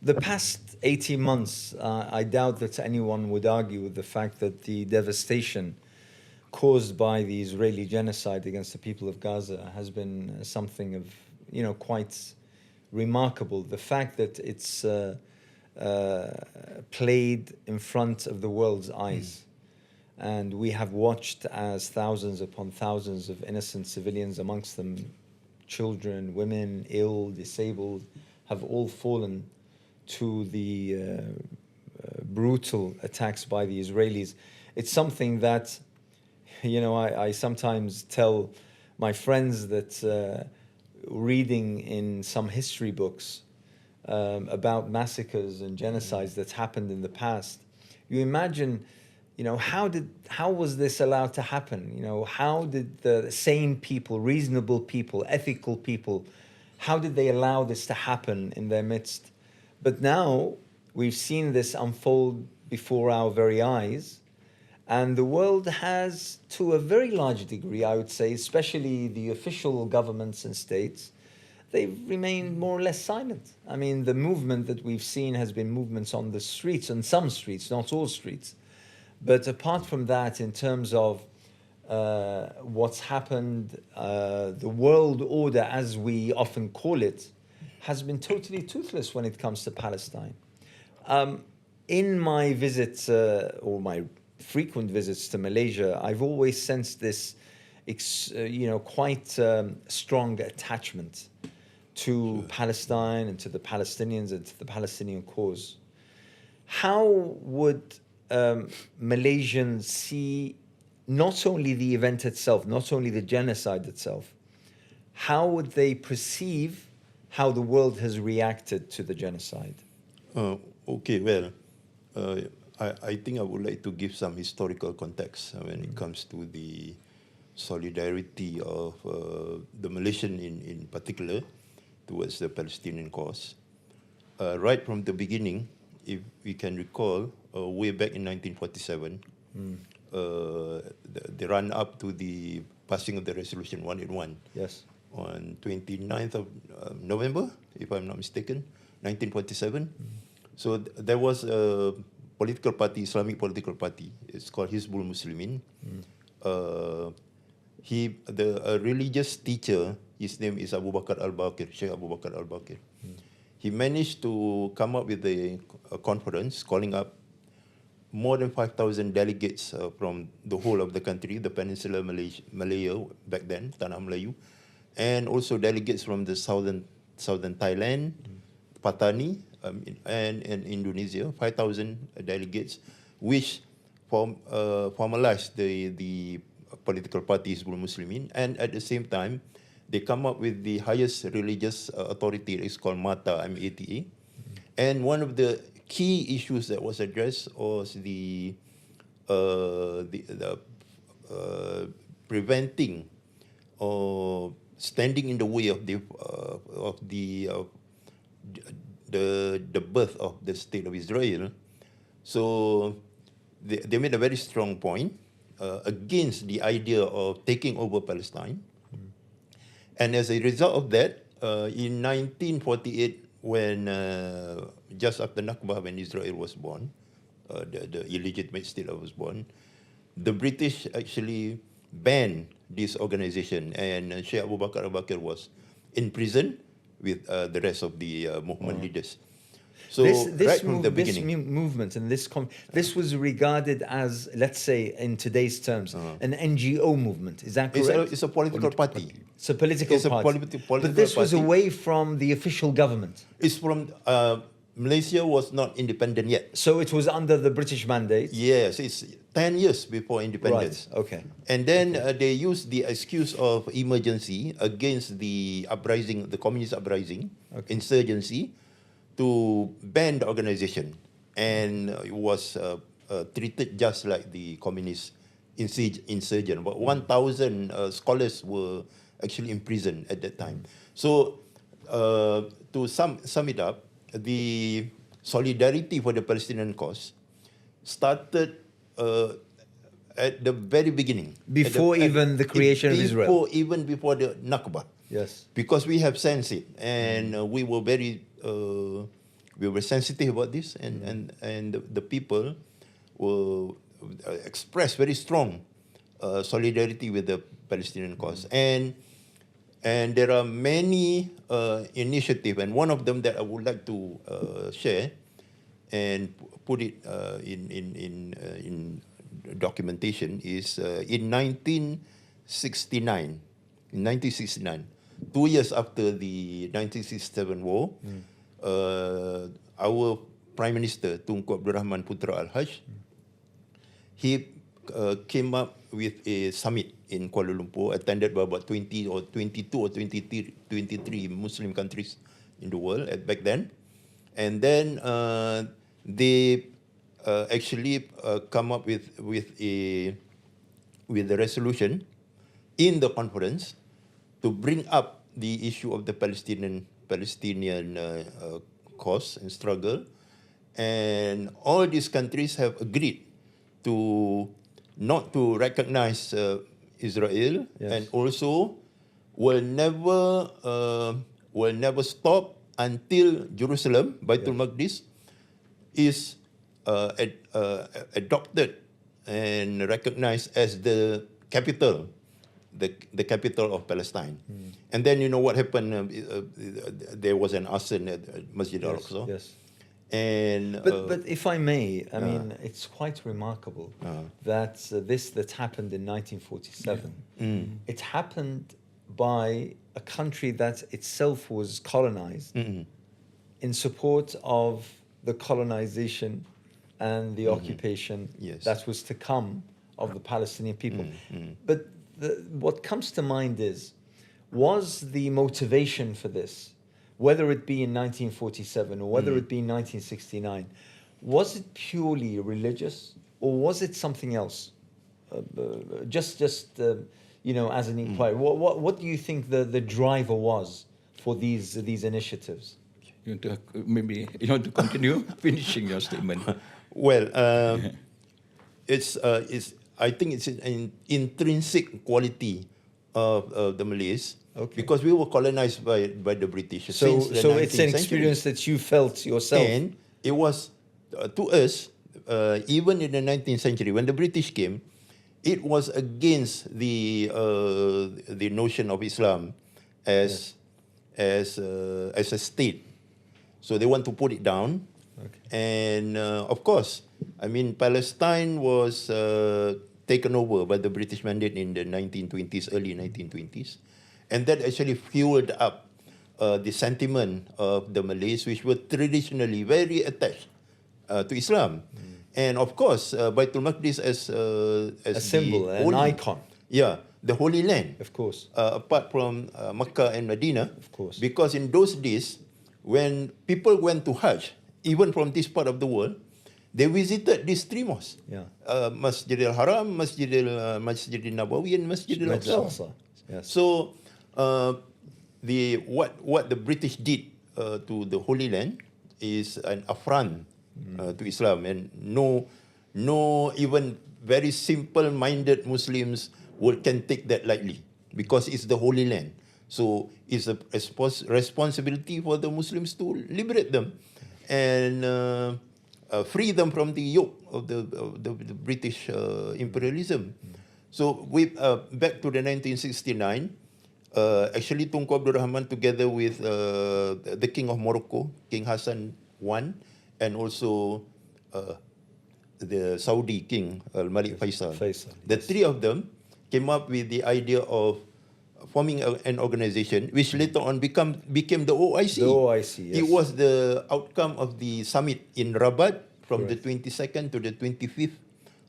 The past 18 months, I doubt that anyone would argue with the fact that the devastation caused by the Israeli genocide against the people of Gaza has been something of, quite remarkable. The fact that it's played in front of the world's eyes. And we have watched as thousands upon thousands of innocent civilians, amongst them children, women, ill, disabled, have all fallen to the brutal attacks by the Israelis. It's something that, I sometimes tell my friends that reading in some history books about massacres and genocides that's happened in the past, you imagine, how was this allowed to happen? How did the sane people, reasonable people, ethical people, how did they allow this to happen in their midst? But now we've seen this unfold before our very eyes, and the world has, to a very large degree, I would say, especially the official governments and states, they've remained more or less silent. I mean, the movement that we've seen has been movements on the streets, on some streets, not all streets. But apart from that, in terms of what's happened, the world order, as we often call it, has been totally toothless when it comes to Palestine. In my visits, or my frequent visits to Malaysia, I've always sensed this, quite strong attachment to Palestine and to the Palestinians and to the Palestinian cause. How would Malaysians see not only the event itself, not only the genocide itself, how would they perceive how the world has reacted to the genocide? Okay, well, I think I would like to give some historical context when it comes to the solidarity of the Malaysian in particular towards the Palestinian cause. Right from the beginning, if we can recall, way back in 1947, the run-up to the passing of the Resolution 181. Yes. On 29th of November, if I'm not mistaken, 1947. So there was a political party, Islamic political party. It's called Hizbul Muslimin. A religious teacher, his name is Abu Bakr al-Baqir, Sheikh Abu Bakr al-Baqir. He managed to come up with a conference calling up more than 5,000 delegates from the whole of the country, the Peninsula Malaya back then, Tanah Melayu, and also delegates from the southern Thailand, Patani, and Indonesia, 5,000 delegates, which formalized the political party Hizbul Muslimin, and at the same time, they come up with the highest religious authority. It's called MATA, M-A-T-A. And one of the key issues that was addressed was the preventing or standing in the way of the birth of the state of Israel. So they made a very strong point against the idea of taking over Palestine. And as a result of that, in 1948, when just after Nakba, when Israel was born, the illegitimate state was born, the British actually banned this organization, and Sheikh Abu Bakr al-Baqir was in prison with the rest of the movement leaders. So right from the beginning, this movement and this was regarded as, let's say, in today's terms, an NGO movement. Is that correct? It's a political party. It's a political party. But this was away from the official government. It's from Malaysia was not independent yet. So it was under the British mandate? Yes, it's 10 years before independence. Right, okay. And then they used the excuse of emergency against the uprising, the communist uprising, insurgency, to ban the organization. And it was treated just like the communist insurgent. About 1,000 scholars were actually imprisoned at that time. So to sum it up, the solidarity for the Palestinian cause started at the very beginning. Before even the creation of Israel. Even before the Nakba. Yes. Because we have sensed it, and we were very we were sensitive about this, and the people will express very strong solidarity with the Palestinian cause. And there are many initiatives, and one of them that I would like to share and put it in documentation is in 1969. In 1969, 2 years after the 1967 war, our Prime Minister Tunku Abdul Rahman Putra Al-Haj, he came up with a summit in Kuala Lumpur, attended by about 22 or 23 Muslim countries in the world back then. And then they actually come up with a resolution in the conference to bring up the issue of the Palestinian cause and struggle. And all these countries have agreed to not to recognize Israel, and also will never stop until Jerusalem, Baitul Maqdis, is adopted and recognized as the capital, the capital of Palestine. And then you know what happened? There was an arson at Masjid Al-Aqsa. Yes. And but if I may, I mean, it's quite remarkable that that happened in 1947. It happened by a country that itself was colonized in support of the colonization and the occupation that was to come of the Palestinian people. But what comes to mind was the motivation for this, whether it be in 1947 or whether it be in 1969, was it purely religious or was it something else? Just you know, as an inquiry, what do you think the driver was for these initiatives? Maybe you want to continue finishing your statement. Well, it's I think it's an intrinsic quality of the Malays. Okay. Because we were colonized by the British. So since the it's 19th an experience century. that you felt yourself. And it was, to us, even in the 19th century, when the British came, it was against the notion of Islam as a state. So they want to put it down. Okay. And of course, I mean, Palestine was taken over by the British mandate in the 1920s, early 1920s. And that actually fueled up the sentiment of the Malays, which were traditionally very attached to Islam. And of course, Baitul Maqdis as A symbol, an icon. Yeah, the Holy Land. Of course. Apart from Mecca and Medina. Of course. Because in those days, when people went to Hajj, even from this part of the world, they visited these three mosques. Yeah. Masjid al-Haram, Masjid al-Nabawi, and Masjid al-Aqsa. Yes. So, what the British did to the Holy Land is an affront to Islam, and no even very simple-minded Muslims can take that lightly, because it's the Holy Land. So it's a responsibility for the Muslims to liberate them and free them from the yoke of the British imperialism. So back to the 1969. Actually, Tunku Abdul Rahman, together with the King of Morocco, King Hassan I, and also the Saudi King, Malik Faisal. The three of them came up with the idea of forming an organization, which later on became the OIC. The OIC, yes. It was the outcome of the summit in Rabat from the 22nd to the 25th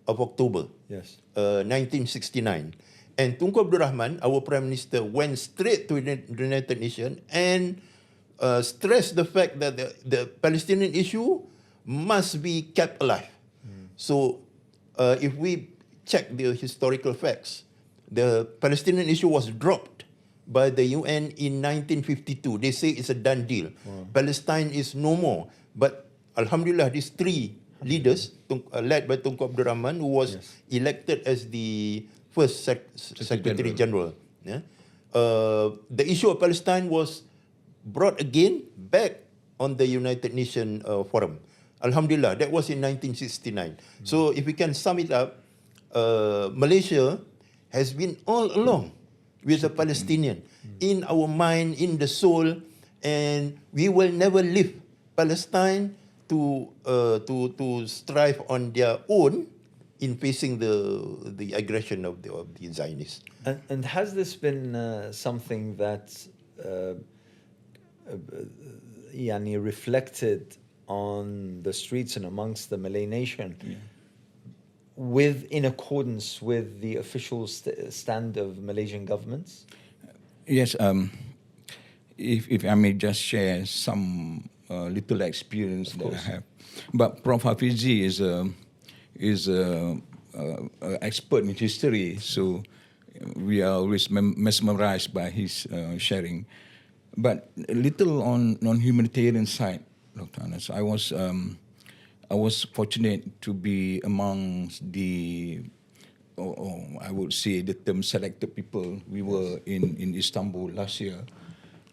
of October, 1969. And Tunku Abdul Rahman, our Prime Minister, went straight to the United Nations and stressed the fact that the Palestinian issue must be kept alive. So if we check the historical facts, the Palestinian issue was dropped by the UN in 1952. They say it's a done deal. Palestine is no more. But Alhamdulillah, these three leaders, led by Tunku Abdul Rahman, who was elected as the first Secretary General. The issue of Palestine was brought again back on the United Nations forum. Alhamdulillah, that was in 1969. So if we can sum it up, Malaysia has been all along with the Palestinian in our mind, in the soul, and we will never leave Palestine to strive on their own in facing the aggression of the Zionists. And has this been something that yani reflected on the streets and amongst the Malay nation, in accordance with the official stand of Malaysian governments? Yes, if I may just share some little experience that I have. But Prof. Hafidzi is a expert in history, so we are always mesmerized by his sharing. But a little on humanitarian side, Dr. Anas, I was fortunate to be amongst the, I would say, the term selected people. We were in Istanbul last year.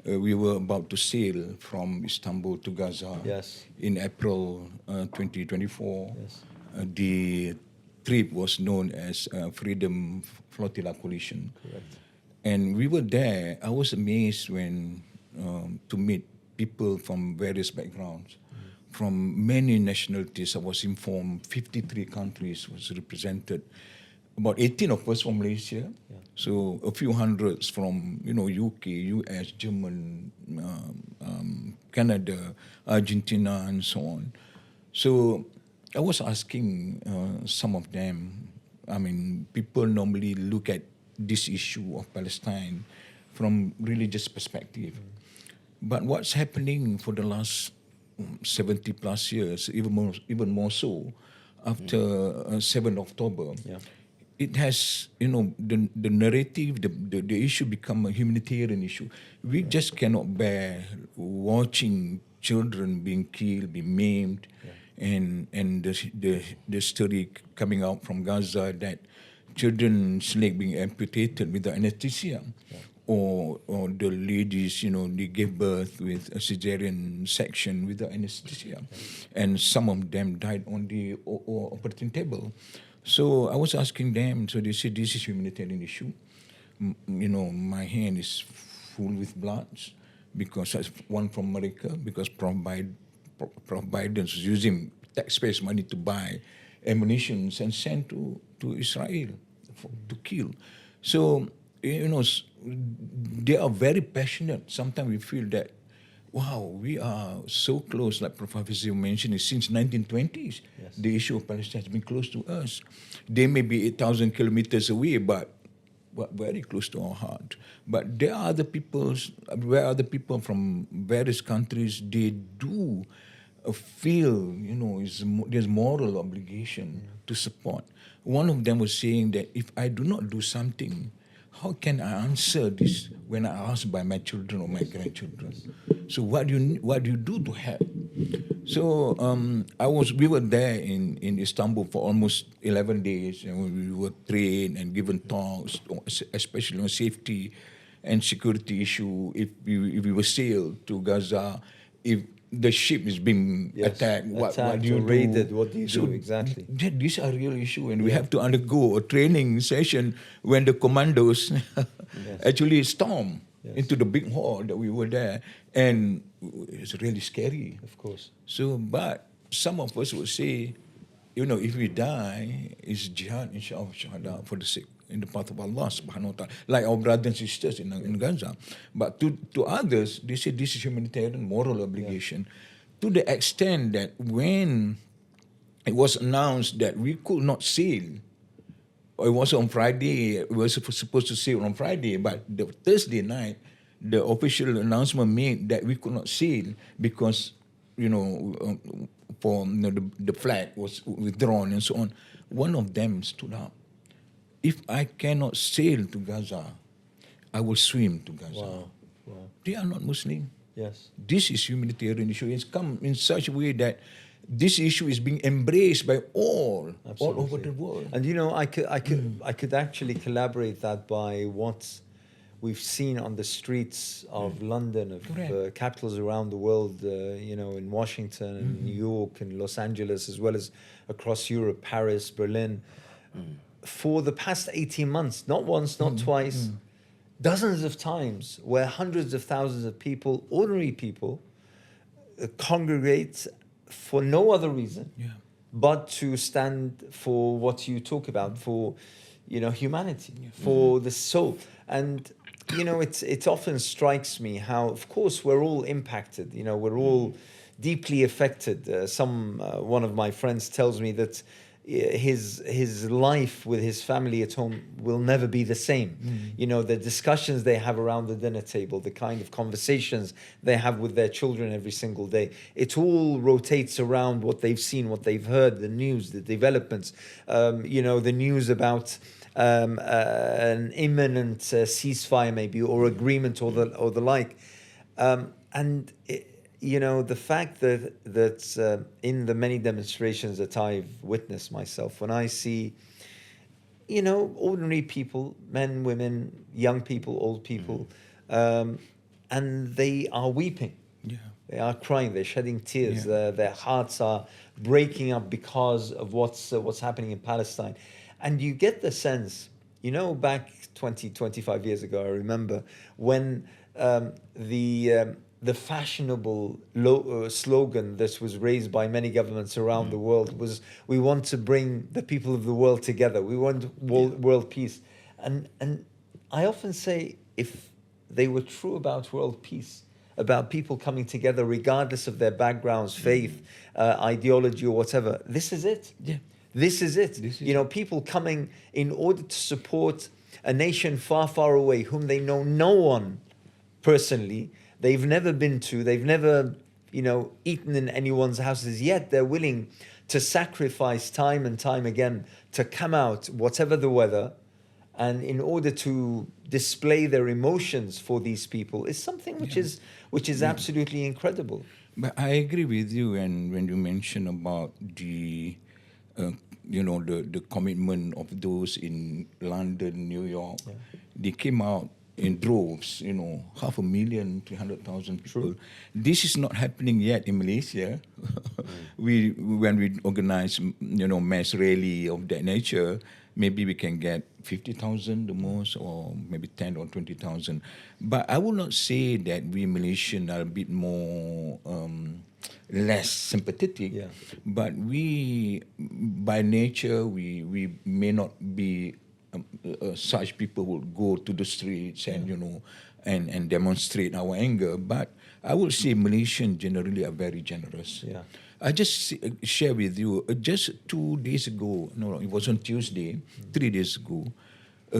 We were about to sail from Istanbul to Gaza in April 2024. The trip was known as Freedom Flotilla Coalition. Correct. And we were there. I was amazed when to meet people from various backgrounds, from many nationalities. I was informed 53 countries was represented. About 18 of us from Malaysia, so a few hundreds from UK, US, German, Canada, Argentina, and so on. So I was asking some of them. I mean, people normally look at this issue of Palestine from religious perspective, but what's happening for the last 70 plus years, even more so, after 7th October. It has, the narrative, the issue become a humanitarian issue. We just cannot bear watching children being killed, being maimed, and the story coming out from Gaza that children's leg being amputated without anesthesia, or the ladies, they gave birth with a cesarean section without anesthesia, and some of them died on the operating table. So I was asking them, so they said this is humanitarian issue. My hand is full with blood because that's one from America, because Prof. Biden was using taxpayers' money to buy ammunition and send to Israel to kill. So, they are very passionate. Sometimes we feel that, wow, we are so close, like Prof. Hafidzi mentioned, since 1920s, the issue of Palestine has been close to us. They may be 8,000 kilometers away, but very close to our heart. But there are other people from various countries, they do feel, there's moral obligation to support. One of them was saying that if I do not do something, how can I answer this when I asked by my children or my grandchildren? So what do you do to help? So we were there in Istanbul for almost 11 days, and we were trained and given talks, especially on safety and security issue. If we were sailed to Gaza, if the ship is being attacked, what do you raided, do? what do you do exactly? These are real issue, and we have to undergo a training session when the commandos actually storm into the big hall that we were there, and it's really scary. Of course. So, but some of us would say, if we die, it's jihad, inshallah, shahada, for the sake, in the path of Allah subhanahu wa ta'ala, like our brothers and sisters in Gaza. But to others, they say this is humanitarian moral obligation, to the extent that when it was announced that we could not sail, it was on Friday, we were supposed to sail on Friday, but the Thursday night, the official announcement made that we could not sail because, the flag was withdrawn and so on. One of them stood up. If I cannot sail to Gaza, I will swim to Gaza. Wow. They are not Muslim. Yes. This is humanitarian issue. It's come in such a way that this issue is being embraced by all over the world. And I could actually collaborate that by what we've seen on the streets of London, of Correct. capitals around the world, in Washington and New York and Los Angeles, as well as across Europe, Paris, Berlin, for the past 18 months, not once, not twice, dozens of times, where hundreds of thousands of people, ordinary people, congregate for no other reason but to stand for what you talk about, for humanity, for the soul. And it often strikes me how, of course, we're all impacted. We're all deeply affected. One of my friends tells me that his life with his family at home will never be the same. The discussions they have around the dinner table, the kind of conversations they have with their children every single day, it all rotates around what they've seen, what they've heard, the news, the developments, the news about an imminent ceasefire maybe, or agreement, or the like. The fact that in the many demonstrations that I've witnessed myself, when I see, ordinary people, men, women, young people, old people, and they are weeping. Yeah. They are crying. They're shedding tears. Yeah. Their hearts are breaking up because of what's happening in Palestine. And you get the sense, back 20, 25 years ago, I remember when the fashionable slogan that was raised by many governments around the world was, we want to bring the people of the world together. We want world peace. And I often say, if they were true about world peace, about people coming together regardless of their backgrounds, faith, ideology, or whatever, this is it. Yeah. This is it. People coming in order to support a nation far, far away, whom they know no one personally, they've never been to, they've never, eaten in anyone's houses, yet they're willing to sacrifice time and time again to come out, whatever the weather, and in order to display their emotions for these people is something which is absolutely incredible. But I agree with you, and when you mention about the the commitment of those in London, New York, they came out in droves, 500,000, 300,000 people. True. This is not happening yet in Malaysia. When we organize, mass rally of that nature, maybe we can get 50,000 the most, or maybe 10 or 20,000. But I will not say that we Malaysians are a bit more less sympathetic. Yeah. But we, by nature, we may not be such people will go to the streets and and demonstrate our anger. But I would say Malaysians generally are very generous. Yeah. I just share with you, just 2 days ago, no, it was on Tuesday, 3 days ago,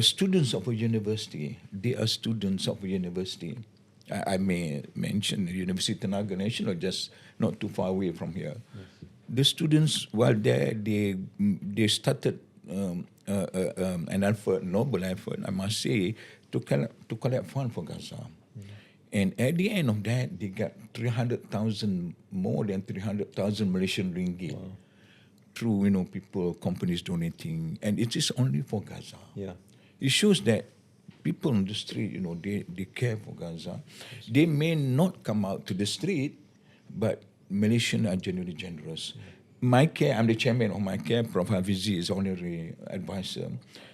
students of a university, they are students of a university. I may mention University Tenaga Nasional, just not too far away from here. Yes. The students, while there, they started an effort, noble effort, I must say, to collect funds for Gaza. And at the end of that, they got 300,000, more than 300,000 Malaysian ringgit through, people, companies donating. And it is only for Gaza. Yeah. It shows that people on the street, they care for Gaza. They may not come out to the street, but Malaysians are genuinely generous. My care, I'm the chairman of my care, Prof. Hafidzi is honorary advisor.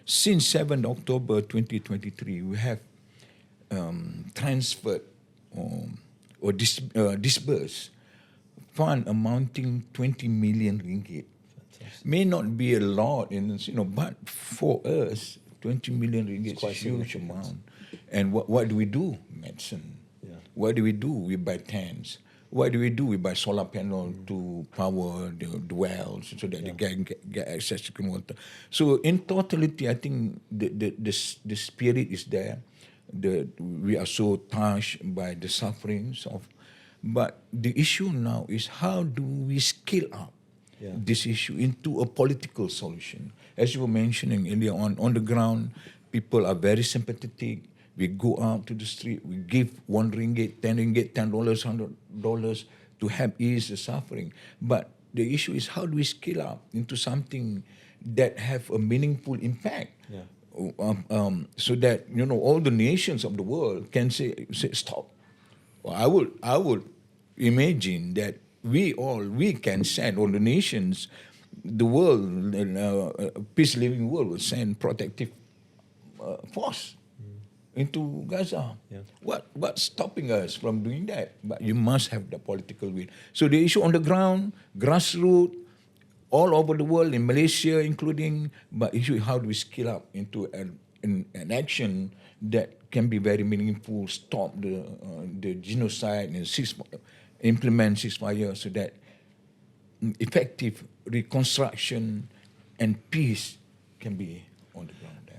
Since 7th October 2023, we have transferred or disbursed fund amounting 20 million ringgit. Fantastic. May not be a lot, but for us, 20 million ringgit is a huge amount. And what do we do? Medicine. Yeah. What do we do? We buy tents. What do we do? We buy solar panel to power the wells so that they get access to clean water. So in totality, I think the spirit is there. We are so touched by the sufferings of, but the issue now is how do we scale up this issue into a political solution? As you were mentioning earlier on the ground, people are very sympathetic. We go out to the street, we give 1 ringgit, 10 ringgit, $10, $100 to help ease the suffering. But the issue is how do we scale up into something that have a meaningful impact? so that all the nations of the world can say stop. Well, I would imagine that we can send all the nations, the world, peace living world will send protective force into Gaza. Yeah. What's stopping us from doing that? But you must have the political will. So the issue on the ground, grassroots, all over the world, in Malaysia including, but issue how do we scale up into an action that can be very meaningful, stop the genocide and implement ceasefire so that effective reconstruction and peace can be on the ground there.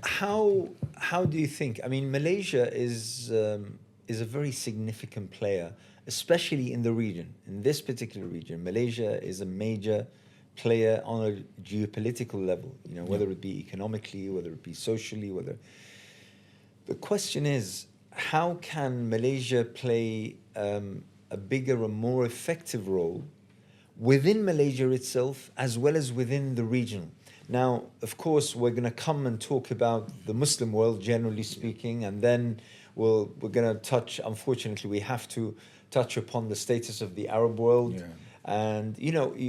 How do you think? I mean, Malaysia is a very significant player, especially in the region. In this particular region, Malaysia is a major player on a geopolitical level. Whether it be economically, whether it be socially, whether. The question is, how can Malaysia play a bigger and more effective role within Malaysia itself as well as within the region? Now, of course, we're going to come and talk about the Muslim world, generally speaking, and then we're going to touch, unfortunately, we have to touch upon the status of the Arab world. Yeah. And,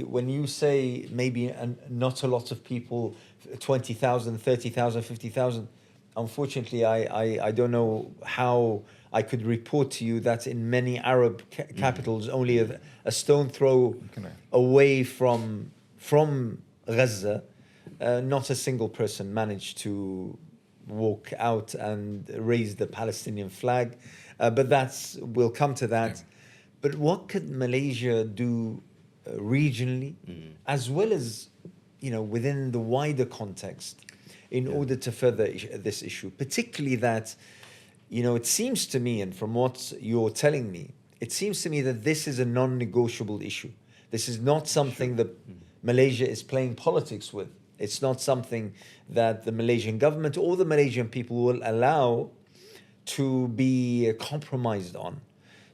when you say maybe not a lot of people, 20,000, 30,000, 50,000, unfortunately, I don't know how I could report to you that in many Arab capitals, only a stone throw away from Gaza, not a single person managed to walk out and raise the Palestinian flag. But we'll come to that. Yeah. But what could Malaysia do regionally, as well as, within the wider context, in order to further this issue, particularly that, it seems to me, and from what you're telling me, it seems to me that this is a non-negotiable issue. This is not something that Malaysia is playing politics with. It's not something that the Malaysian government or the Malaysian people will allow to be compromised on.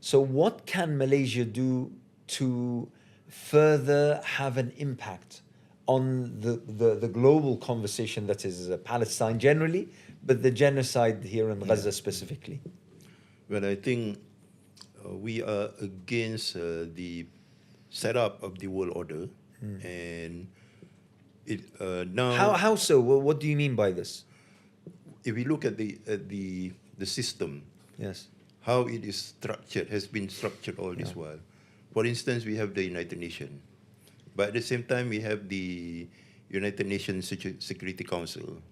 So what can Malaysia do to further have an impact on the global conversation that is Palestine generally, but the genocide here in Gaza specifically? Well, I think we are against the setup of the world order, and it now. How so? What do you mean by this? If we look at the system, yes, how it is structured, has been structured all this while. For instance, we have the United Nations, but at the same time we have the United Nations Security Council,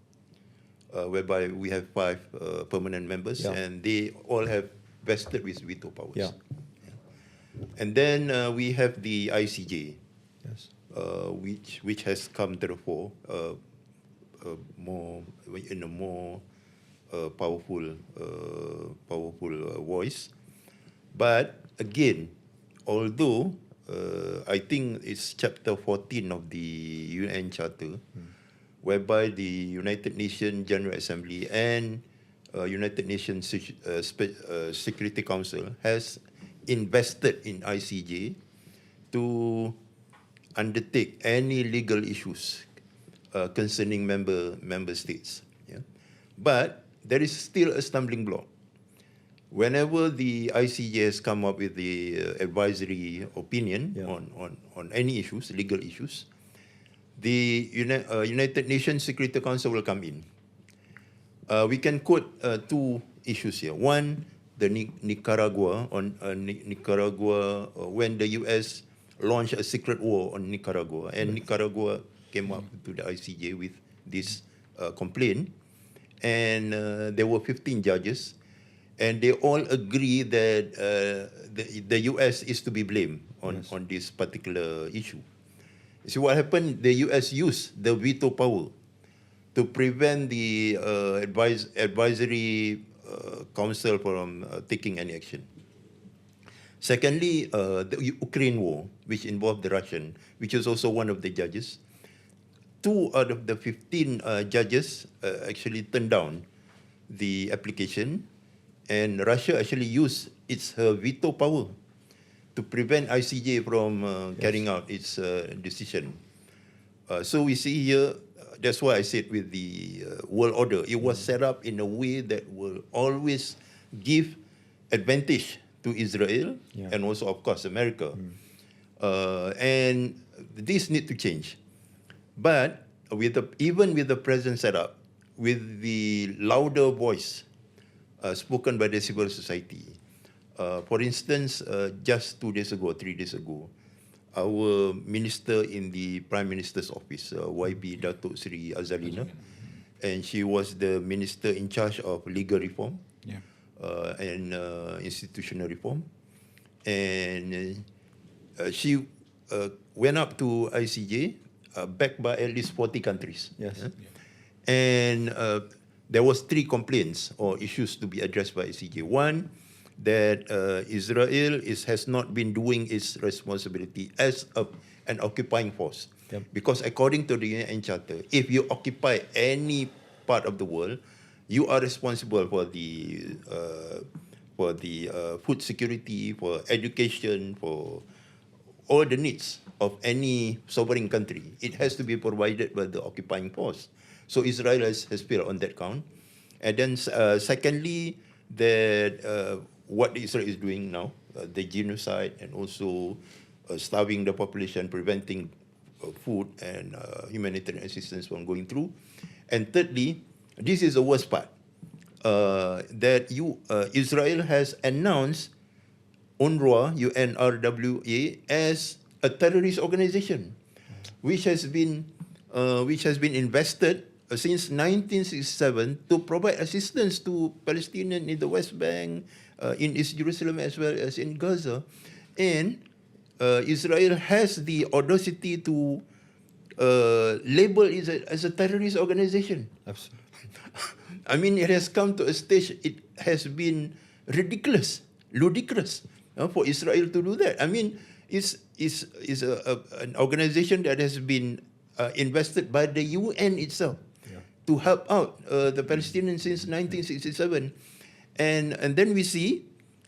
whereby we have 5 permanent members, and they all have vested with veto powers. Yeah. And then we have the ICJ, yes, which has come to the fore more in a more powerful voice. But again, although I think it's chapter 14 of the UN Charter, whereby the United Nations General Assembly and United Nations Security Council has invested in ICJ to undertake any legal issues concerning member states. Yeah? But there is still a stumbling block. Whenever the ICJ has come up with the advisory opinion on any issues, legal issues, the United Nations Security Council will come in. We can quote 2 issues here. One, the Nicaragua when the US launched a secret war on Nicaragua, and Nicaragua came up to the ICJ with this complaint, and there were 15 judges, and they all agree that the US is to be blamed on this particular issue. See what happened? The US used the veto power to prevent the advisory council from taking any action. Secondly, the Ukraine war, which involved the Russian, which is also one of the judges. 2 out of the 15 judges actually turned down the application, and Russia actually used her veto power to prevent ICJ from carrying out its decision. So we see here that's why I said with the world order, it was set up in a way that will always give advantage to Israel and also, of course, America. And this need to change. But even with the present setup, with the louder voice spoken by the civil society, for instance, just 3 days ago, our minister in the Prime Minister's office, YB Datuk Sri Azalina, and she was the minister in charge of legal reform and institutional reform. And she went up to ICJ, backed by at least 40 countries. And there was 3 complaints or issues to be addressed by ICJ. One, that Israel has not been doing its responsibility as an occupying force. Because according to the UN Charter, if you occupy any part of the world, you are responsible for the food security, for education, for all the needs of any sovereign country. It has to be provided by the occupying force. So Israel has failed on that count. And then secondly, that what Israel is doing now, the genocide and also starving the population, preventing food and humanitarian assistance from going through. And thirdly, this is the worst part, that Israel has announced UNRWA, UNRWA, as a terrorist organization, which has been invested since 1967 to provide assistance to Palestinians in the West Bank, in East Jerusalem as well as in Gaza. And Israel has the audacity to label it as a terrorist organization. Absolutely. I mean, it has come to a stage, it has been ludicrous for Israel to do that. I mean, it's an organization that has been invested by the UN itself to help out the Palestinians since 1967. And then we see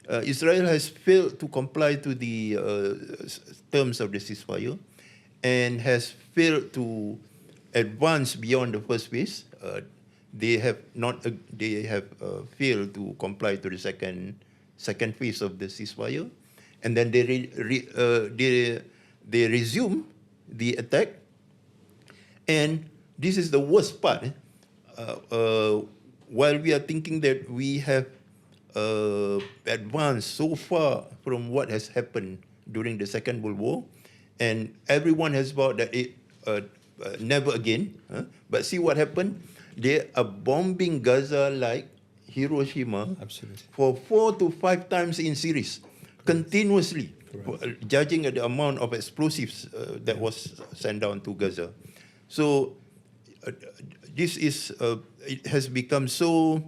Israel has failed to comply to the terms of the ceasefire and has failed to advance beyond the first phase. They have failed to comply to the second phase of the ceasefire, and then they resume the attack. And this is the worst part. While we are thinking that we have advanced so far from what has happened during the Second World War, and everyone has vowed that it never again. But see what happened. They are bombing Gaza like Hiroshima. Absolutely. For 4 to 5 times in series, continuously, judging at the amount of explosives that was sent down to Gaza. So this is it has become so.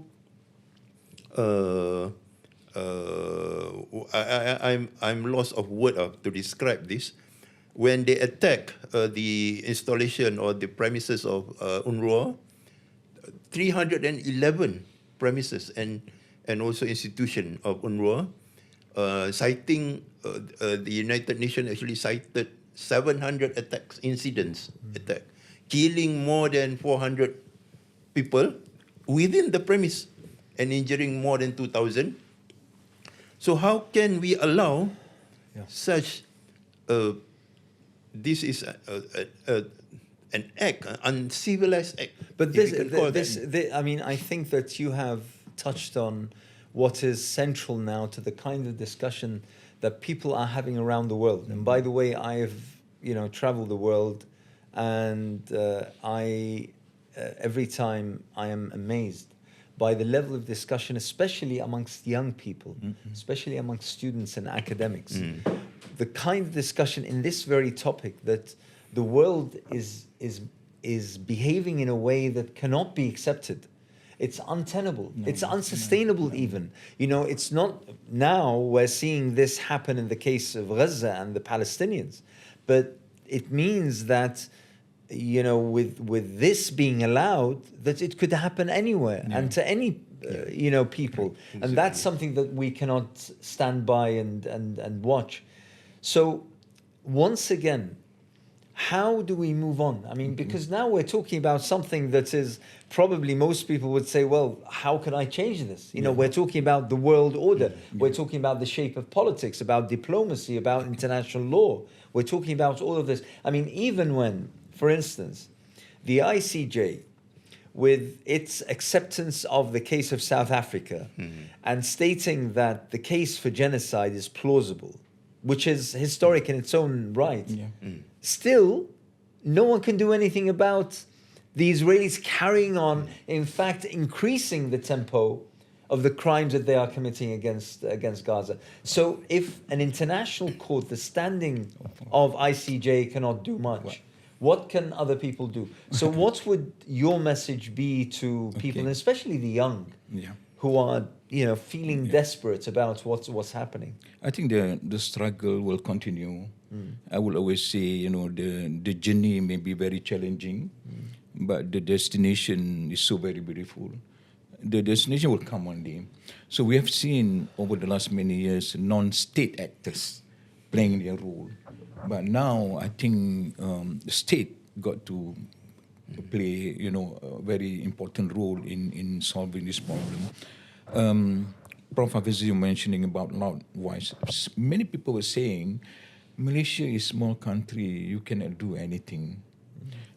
I'm lost of word to describe this. When they attack the installation or the premises of UNRWA, 311 premises and also institution of UNRWA, citing the United Nations actually cited 700 incidents, killing more than 400 people within the premise and injuring more than 2,000. So how can we allow such this is an act, an uncivilized act. But I mean, I think that you have touched on what is central now to the kind of discussion that people are having around the world. And by the way, I've traveled the world, and every time I am amazed by the level of discussion, especially amongst young people, especially amongst students and academics. The kind of discussion in this very topic, that the world is behaving in a way that cannot be accepted. It's untenable. It's unsustainable even. It's not, now we're seeing this happen in the case of Gaza and the Palestinians, but it means that, with this being allowed, that it could happen anywhere and to any, people. Exactly. And that's something that we cannot stand by and watch. So once again, how do we move on? I mean, because now we're talking about something that is probably most people would say, well, how can I change this? You know, we're talking about the world order. We're talking about the shape of politics, about diplomacy, about international law. We're talking about all of this. I mean, even when, for instance, the ICJ, with its acceptance of the case of South Africa and stating that the case for genocide is plausible, which is historic in its own right, still, no one can do anything about the Israelis carrying on, in fact, increasing the tempo of the crimes that they are committing against Gaza. So if an international court, the standing of ICJ, cannot do much, what can other people do? So what would your message be to people, and especially the young, who are, you know, feeling desperate about what's happening? I think the struggle will continue. I will always say, you know, the journey may be very challenging, but the destination is so very beautiful. The destination will come one day. So we have seen over the last many years non-state actors playing their role. But now I think the state got to play, you know, a very important role in solving this problem. Prof. Hafidzi, you mentioning about loud voices. Many people were saying, Malaysia is a small country, you cannot do anything.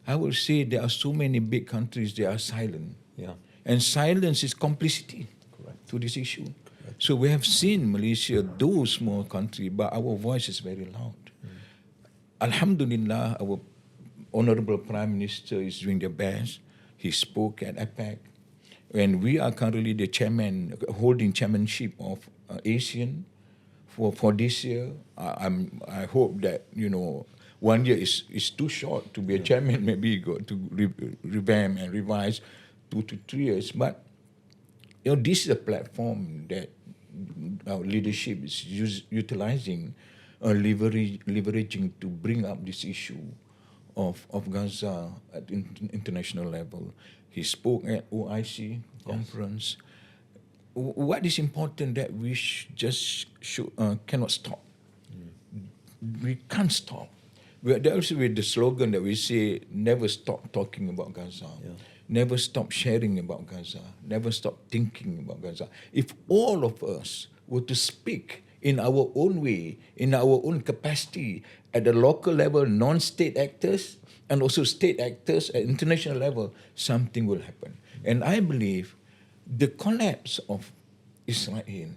I will say there are so many big countries, they are silent. And silence is complicity to this issue. So we have seen Malaysia, though small country, but our voice is very loud. Alhamdulillah, our Honorable Prime Minister is doing the best. He spoke at APEC. And we are currently the chairman, holding chairmanship of ASEAN for this year. I hope that, you know, 1 year is too short to be a chairman. Maybe you got to revamp and revise 2 to 3 years. But, you know, this is a platform that our leadership is utilizing, leveraging to bring up this issue of Gaza at international level. He spoke at OIC conference. What is important that we cannot stop. We can't stop. There's with the slogan that we say, never stop talking about Gaza. Never stop sharing about Gaza. Never stop thinking about Gaza. If all of us were to speak in our own way, in our own capacity, at the local level, non-state actors, and also state actors at international level, something will happen. And I believe the collapse of Israel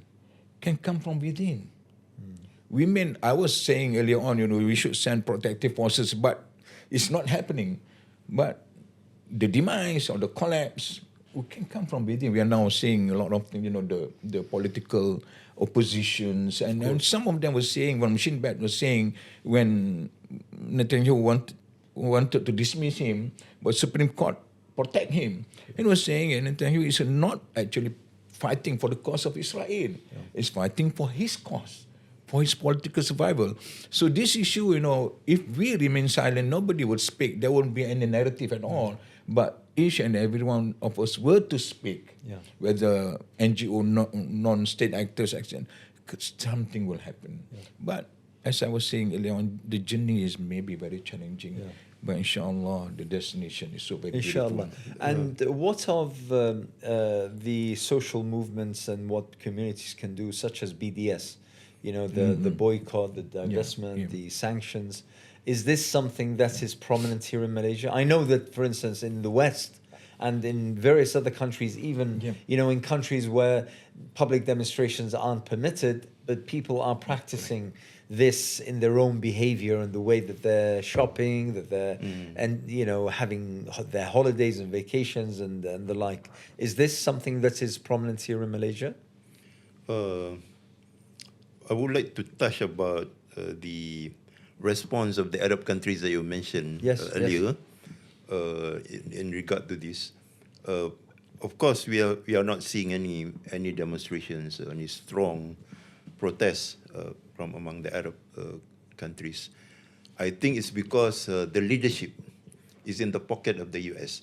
can come from within. I was saying earlier on, you know, we should send protective forces, but it's not happening. But the demise or the collapse can come from within. We are now seeing a lot of, you know, the political oppositions, and some of them were saying, when Shin Bet was saying, when Netanyahu wanted to dismiss him, but Supreme Court protect him, and was saying, and Netanyahu is not actually fighting for the cause of Israel. It's fighting for his cause, for his political survival. So this issue, you know, if we remain silent, nobody would speak. There won't be any narrative at all. But each and every one of us were to speak, whether NGO, non-state actors, something will happen. But as I was saying earlier on, the journey is maybe very challenging. But inshallah, the destination is so very inshallah. beautiful. And what of the social movements and what communities can do, such as BDS? You know, the boycott, the divestment, the sanctions. Is this something that is prominent here in Malaysia? I know that, for instance, in the West and in various other countries, even, you know, in countries where public demonstrations aren't permitted, but people are practicing this in their own behavior and the way that they're shopping, that they're, and, you know, having their holidays and vacations and the like. Is this something that is prominent here in Malaysia? I would like to touch about the response of the Arab countries that you mentioned earlier. In regard to this. Of course, we are not seeing any demonstrations, any strong protests from among the Arab countries. I think it's because the leadership is in the pocket of the US.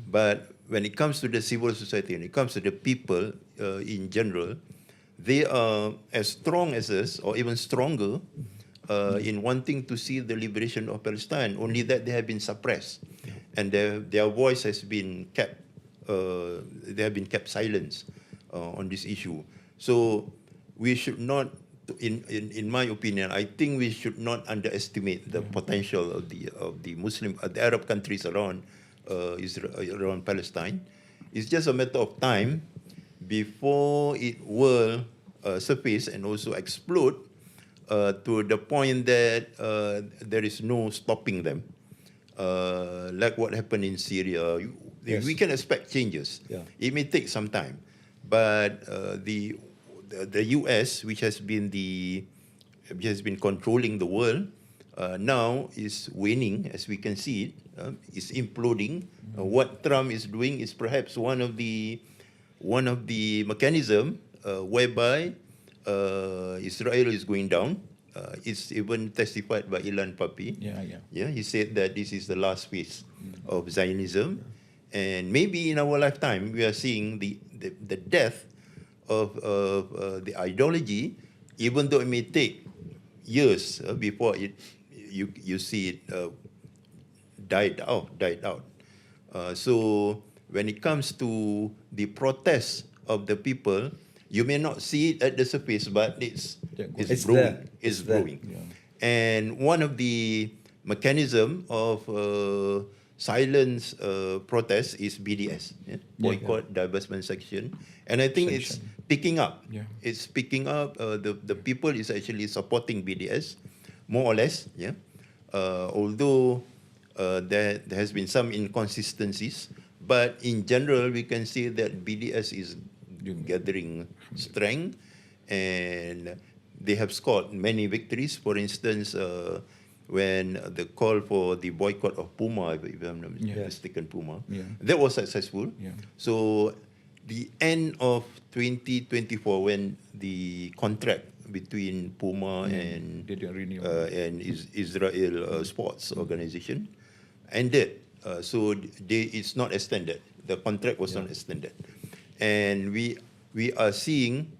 But when it comes to the civil society, when it comes to the people in general, they are as strong as us, or even stronger, in wanting to see the liberation of Palestine, only that they have been suppressed, and their voice has been kept. They have been kept silent on this issue. So we should not, in my opinion, I think we should not underestimate the potential of the Muslim, the Arab countries around Israel, around Palestine. It's just a matter of time before it will surface and also explode to the point that there is no stopping them. Like what happened in Syria, we can expect changes. Yeah. It may take some time, but the U.S., which has been controlling the world, now is waning, as we can see it. Is imploding. What Trump is doing is perhaps one of the mechanism whereby Israel is going down. It's even testified by Ilan Papi. Yeah, he said that this is the last phase of Zionism, and maybe in our lifetime we are seeing the death of the ideology, even though it may take years before you see it died out. So when it comes to the protest of the people, you may not see it at the surface, but it's growing. There. It's growing. And one of the mechanism of silence protest is BDS, boycott, divestment, sanction. And I think it's picking up. It's picking up. The people is actually supporting BDS, more or less. Although there has been some inconsistencies, but in general we can see that BDS is gathering strength, and they have scored many victories. For instance, when the call for the boycott of Puma, if I'm not mistaken, Puma, that was successful. So the end of 2024, when the contract between Puma and Israel Sports Organization ended, so it's not extended. The contract was not extended, and we are seeing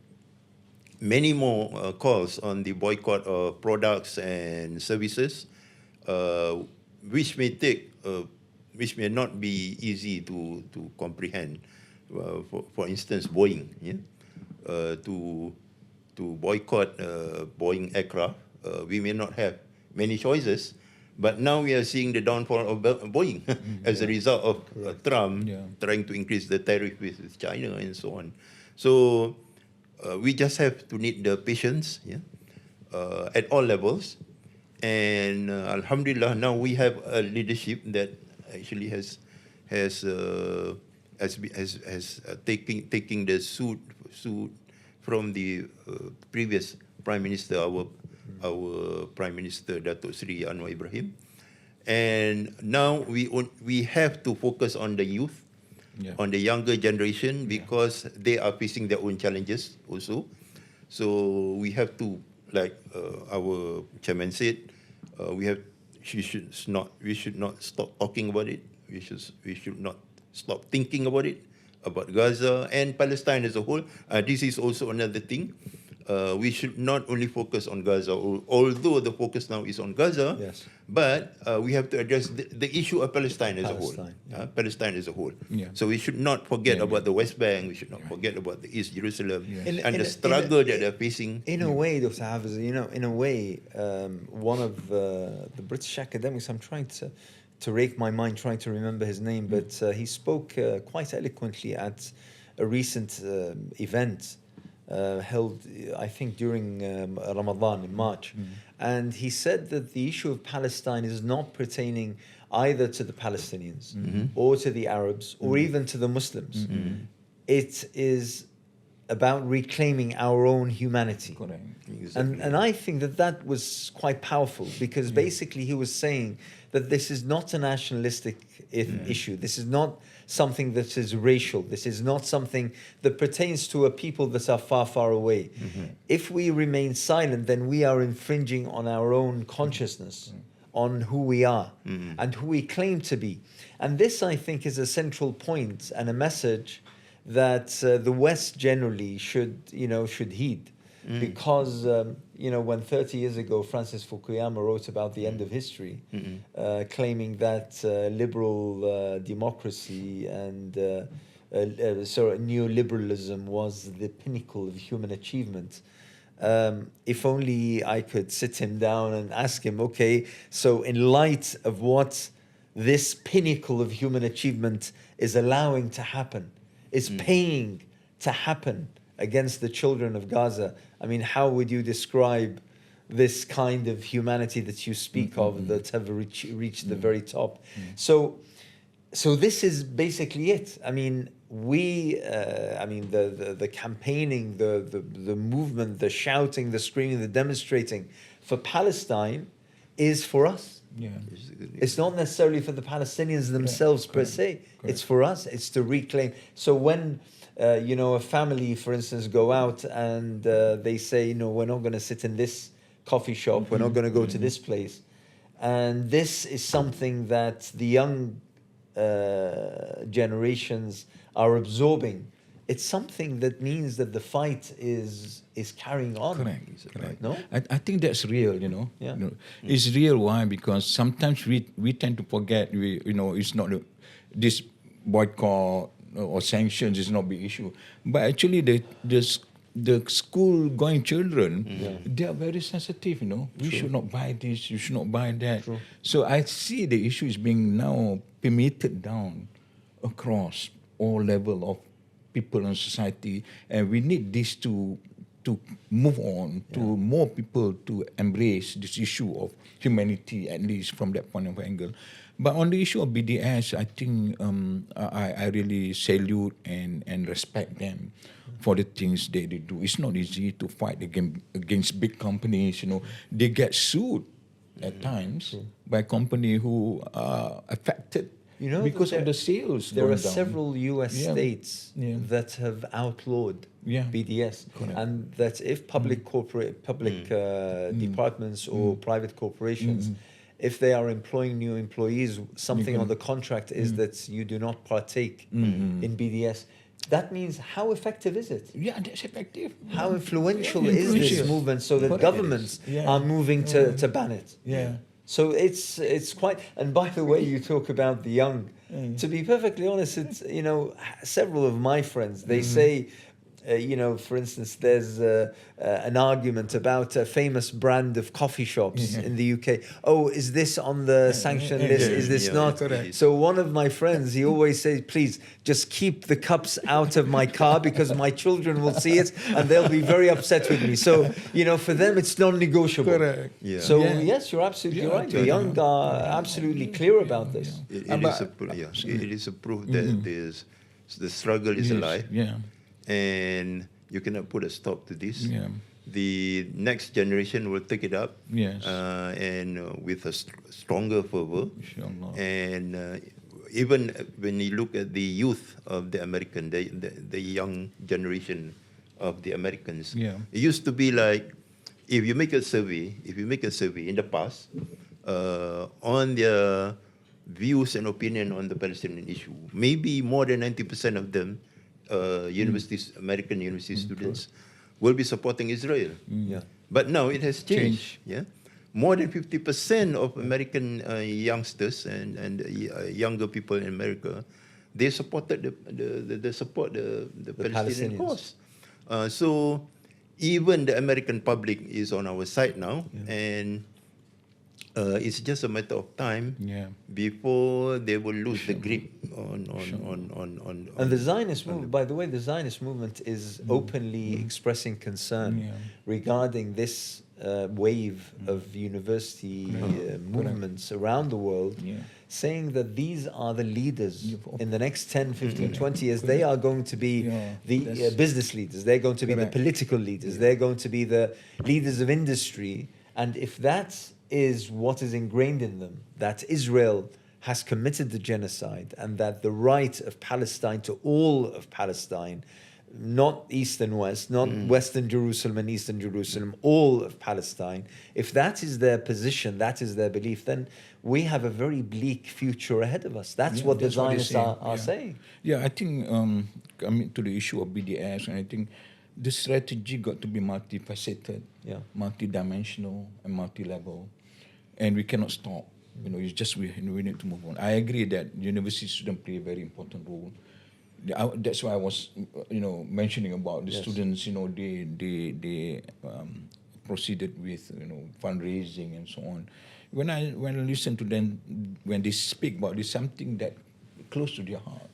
many more calls on the boycott of products and services, which may not be easy to comprehend. For instance, Boeing, to boycott Boeing aircraft, we may not have many choices. But now we are seeing the downfall of Boeing as a result of Trump trying to increase the tariff with China and so on. So we just have to need the patience at all levels. And Alhamdulillah, now we have a leadership that actually has taking the suit from the previous Prime Minister, our Prime Minister Datuk Seri Anwar Ibrahim, and now we have to focus on the youth, on the younger generation, because they are facing their own challenges also. So we have to, like our chairman said, we should not stop talking about it. We should not stop thinking about it, about Gaza and Palestine as a whole. This is also another thing. We should not only focus on Gaza, although the focus now is on Gaza, but we have to address the issue of Palestine as a whole. Palestine as a whole. So we should not forget about the West Bank. We should not forget about the East Jerusalem and the struggle that they're facing. In a way, Dr. Hafidzi, in a way, one of the British academics, I'm trying to rake my mind, trying to remember his name, but he spoke quite eloquently at a recent event held, I think, during Ramadan in March. And he said that the issue of Palestine is not pertaining either to the Palestinians or to the Arabs or even to the Muslims. It is about reclaiming our own humanity. Exactly. And I think that was quite powerful, because basically he was saying that this is not a nationalistic issue. This is not something that is racial. This is not something that pertains to a people that are far, far away. If we remain silent, then we are infringing on our own consciousness, on who we are and who we claim to be. And this, I think, is a central point and a message that the West generally should heed. because, when 30 years ago Francis Fukuyama wrote about the end of history, claiming that liberal democracy and neoliberalism was the pinnacle of human achievement. If only I could sit him down and ask him, okay, so in light of what this pinnacle of human achievement is allowing to happen, is paying to happen against the children of Gaza, I mean, how would you describe this kind of humanity that you speak of, that have reached the very top? So this is basically it. I mean, the campaigning, the movement, the shouting, the screaming, the demonstrating for Palestine is for us. Yeah. It's not necessarily for the Palestinians themselves per se. It's for us. It's to reclaim. So when a family, for instance, go out and they say, we're not going to sit in this coffee shop, we're not going to go to this place, and this is something that the young generations are absorbing. It's something that means that the fight is carrying on. Correct. No? I think that's real, Yeah. It's real. Why? Because sometimes we tend to forget, it's not this boycott or sanctions is not the issue. But actually the school-going children, they are very sensitive, We should not buy this, you should not buy that. True. So I see the issue is being now permeated down across all level of people in society, and we need this to move on, to more people to embrace this issue of humanity, at least from that point of angle. But on the issue of BDS, I think I really salute and respect them for the things they do. It's not easy to fight against big companies, They get sued at times by companies who are affected because of the sales. There are going down. several US states that have outlawed BDS, and that if public departments or private corporations, if they are employing new employees, something on the contract is that you do not partake in BDS. That means how effective is it? Yeah, that's effective. How influential is this movement so that governments are moving to ban it? Yeah. So it's quite, and by the way, you talk about the young. To be perfectly honest, it's, several of my friends, they say, for instance, there's an argument about a famous brand of coffee shops in the UK. Oh, is this on the sanction list? Is this not? Correct. So one of my friends, he always says, please just keep the cups out of my car because my children will see it and they'll be very upset with me. So, for them, it's non-negotiable. Correct. Yeah. So yes, you're absolutely right. The young are absolutely clear about this. It is a proof that the struggle is alive. Yeah. And you cannot put a stop to this. Yeah. The next generation will take it up, and with a stronger fervor. Inshallah. And even when you look at the youth of the American, the young generation of the Americans, it used to be like, if you make a survey in the past on their views and opinion on the Palestinian issue, maybe more than 90% of them, American university students, will be supporting Israel. But now it has changed. Yeah, more than 50% of American youngsters and younger people in America, they supported the Palestinian cause. So even the American public is on our side now, and it's just a matter of time before they will lose the grip on. And the Zionist movement, by the way, the Zionist movement is openly expressing concern regarding this wave of university movements around the world, saying that these are the leaders in the next 10, 15, 20 years. They are going to be the business leaders. They're going to be the political leaders. They're going to be the leaders of industry. And if that is what is ingrained in them, that Israel has committed the genocide and that the right of Palestine to all of Palestine, not East and West, not Western Jerusalem and Eastern Jerusalem, all of Palestine, if that is their position, that is their belief, then we have a very bleak future ahead of us. That's what the Zionists are saying. Yeah, I think coming to the issue of BDS, and I think the strategy got to be multifaceted, Yeah. multidimensional, and multi-level, and we cannot stop. It's just we need to move on. I agree that universities shouldn't play a very important role. That's why I was, mentioning about the Yes. students. They proceeded with fundraising and so on. When I listen to them, when they speak about this, something that close to their heart.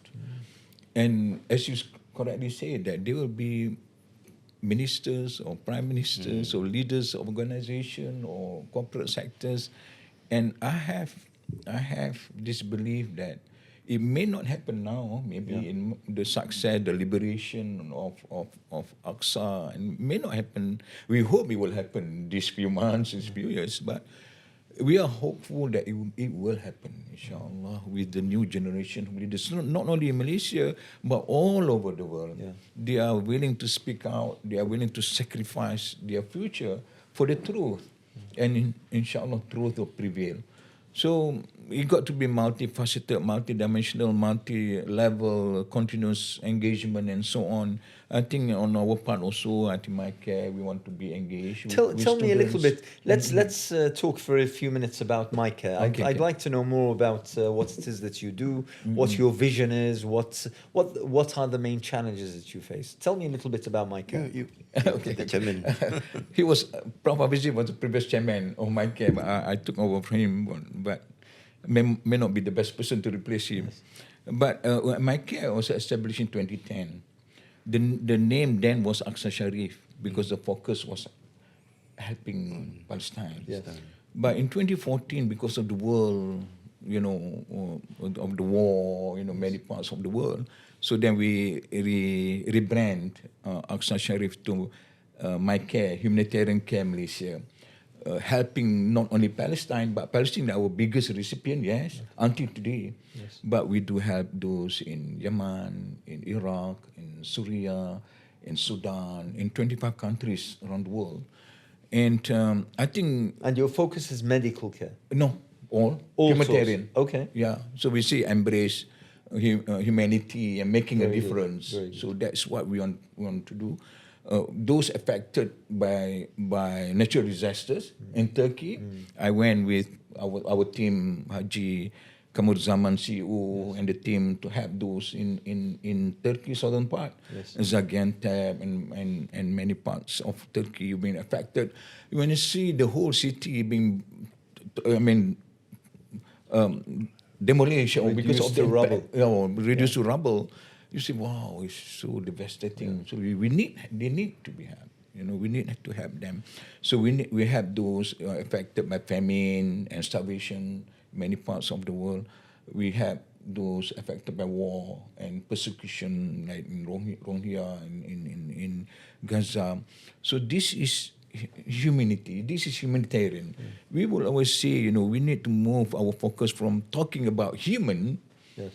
And as you correctly say, that there will be ministers or prime ministers or leaders of organization or corporate sectors, and I have this belief that it may not happen now, maybe in the success, the liberation of Aqsa, and may not happen. We hope it will happen these few months, these few years, but we are hopeful that it will happen, inshallah, with the new generation of leaders, not only in Malaysia, but all over the world. Yeah. They are willing to speak out, they are willing to sacrifice their future for the truth. And inshallah, truth will prevail. So it got to be multifaceted, multidimensional, multi-level, continuous engagement and so on. I think on our part also, I think my care, we want to be engaged. Tell with me a little students. bit. Let's talk for a few minutes about MyCare. Okay, I'd okay. like to know more about what it is that you do, what your vision is, what are the main challenges that you face. Tell me a little bit about MyCare. Okay. The chairman. He was, Prof. Hafidzi was the previous chairman of MyCare, but I took over from him, but may not be the best person to replace him. But MyCare was established in 2010. The name then was Aqsa Sharif because the focus was helping Palestine. Yes. But in 2014, because of the world, of the war, many parts of the world, so then we rebrand Aqsa Sharif to MyCare, Humanitarian Care Malaysia, helping not only Palestine, but Palestine our biggest recipient, yes, until today. Yes. But we do help those in Yemen, in Iraq, in Syria, in Sudan, in 25 countries around the world. And I think... And your focus is medical care? No, all humanitarian. Sorts. Okay. Yeah, so we see embrace humanity and making Very a good, difference. very good. So that's what we want to do. Those affected by natural disasters in Turkey, I went with our team, Haji Kamal Zaman CEO, and the team to help those in Turkey, southern part, Yes. Gaziantep and many parts of Turkey being affected. When you see the whole city being, demolished or because of Reduced the to rubble. reduced to rubble, you say, wow, it's so devastating. So they need to be helped. We need to help them. So we have those affected by famine and starvation in many parts of the world. We have those affected by war and persecution, like in Rohingya in Gaza. So this is humanity. This is humanitarian. We will always say, we need to move our focus from talking about human. Yes.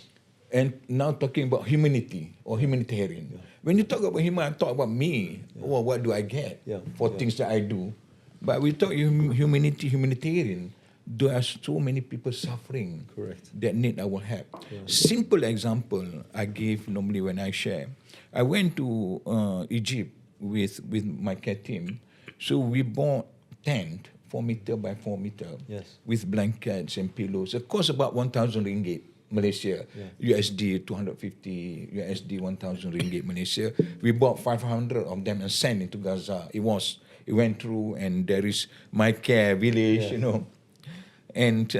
And now talking about humanity or humanitarian. When you talk about human, I talk about me. Or what do I get for things that I do? But we talk humanity, humanitarian. There are so many people suffering. Correct. That need our help. Simple example I give normally when I share. I went to Egypt with my care team. So we bought tent 4 meter by 4 meter with blankets and pillows. It cost about 1,000 ringgit. Malaysia, USD 250, USD 1,000 ringgit Malaysia. We bought 500 of them and sent into Gaza. It went through, and there is MyCare village, And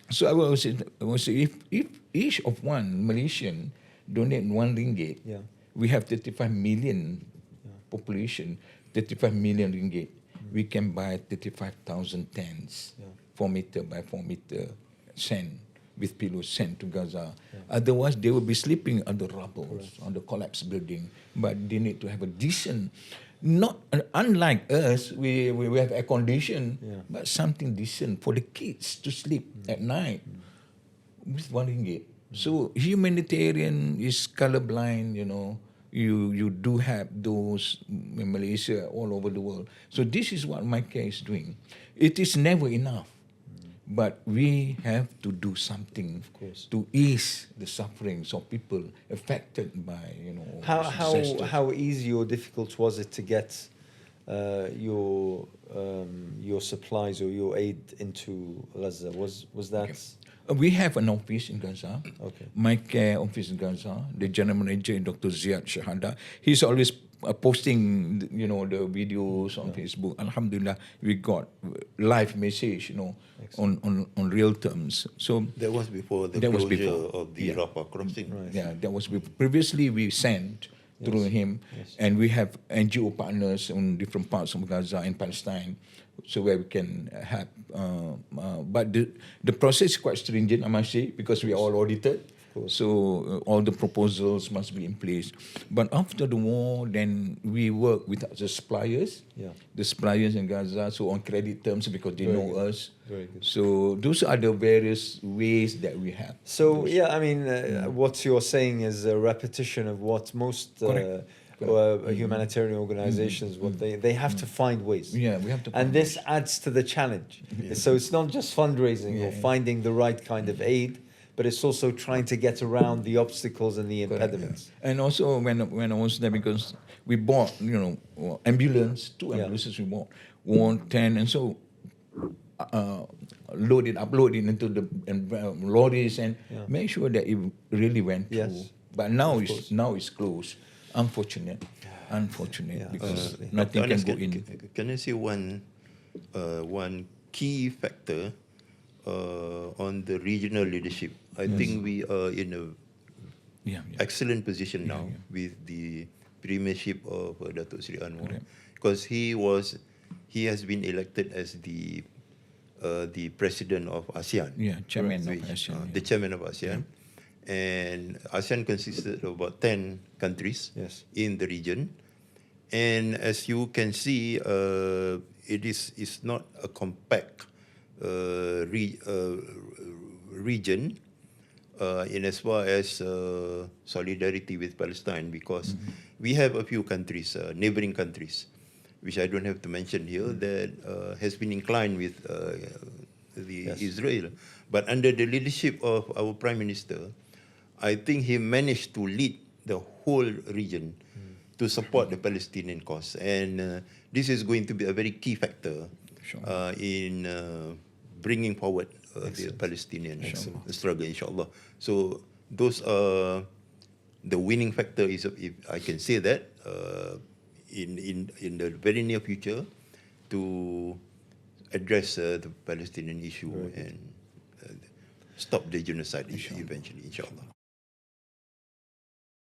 so I was say, if each of one Malaysian donate 1 ringgit, we have 35 million population, 35 million ringgit. We can buy 35,000 tents, 4 meter by 4 meter, sand with pillows sent to Gaza. Otherwise, they will be sleeping on the rubble, on the collapsed building. But they need to have a decent, not unlike us, we have air condition, but something decent for the kids to sleep at night with 1 ringgit. So humanitarian is colorblind, You do have those in Malaysia, all over the world. So this is what MyCare is doing. It is never enough. but we have to do something course. to ease the sufferings of people affected by How easy or difficult was it to get your supplies or your aid into Gaza? Was that We have an office in Gaza. Okay. My care office in Gaza. The general manager, Dr. Ziad Shahada, he's always posting, the videos on Facebook. Alhamdulillah, we got live message, on real terms. So That was before the That was closure before. of the Rafah crossing. Right. yeah, that was previously we sent through him, and we have NGO partners in different parts of Gaza and Palestine, so where we can help. But the process is quite stringent, I must say, because we are all audited. So all the proposals must be in place. But after the war, then we work with the suppliers, the suppliers in Gaza, so on credit terms because they know us. Very good. So those are the various ways that we have. So I mean, what you're saying is a repetition of what most Correct. humanitarian organizations what they have to find ways. Yeah, we have to. And this adds to the challenge. So it's not just fundraising or finding the right kind of aid, but it's also trying to get around the obstacles and the impediments. And also when I was there, because we bought, ambulance, 2 ambulances we bought, 10, and so upload it into the lorries and make sure that it really went through. Yes. But now it's closed. Unfortunate, because nothing can go in. Can I say one key factor on the regional leadership? I think we are in a excellent position now with the premiership of Datuk Seri Anwar, because he has been elected as the president of ASEAN. Chairman of ASEAN. The chairman of ASEAN. And ASEAN consisted of about 10 countries in the region. And as you can see, it's not a compact region in as far as solidarity with Palestine, because we have a few countries, neighboring countries, which I don't have to mention here, that has been inclined with Israel. But under the leadership of our Prime Minister, I think he managed to lead the whole region to support the Palestinian cause. And this is going to be a very key factor in bringing forward the Palestinian struggle, inshallah. So those are the winning factor, is, if I can say that, in the very near future, to address the Palestinian issue and stop the genocide issue eventually, inshallah.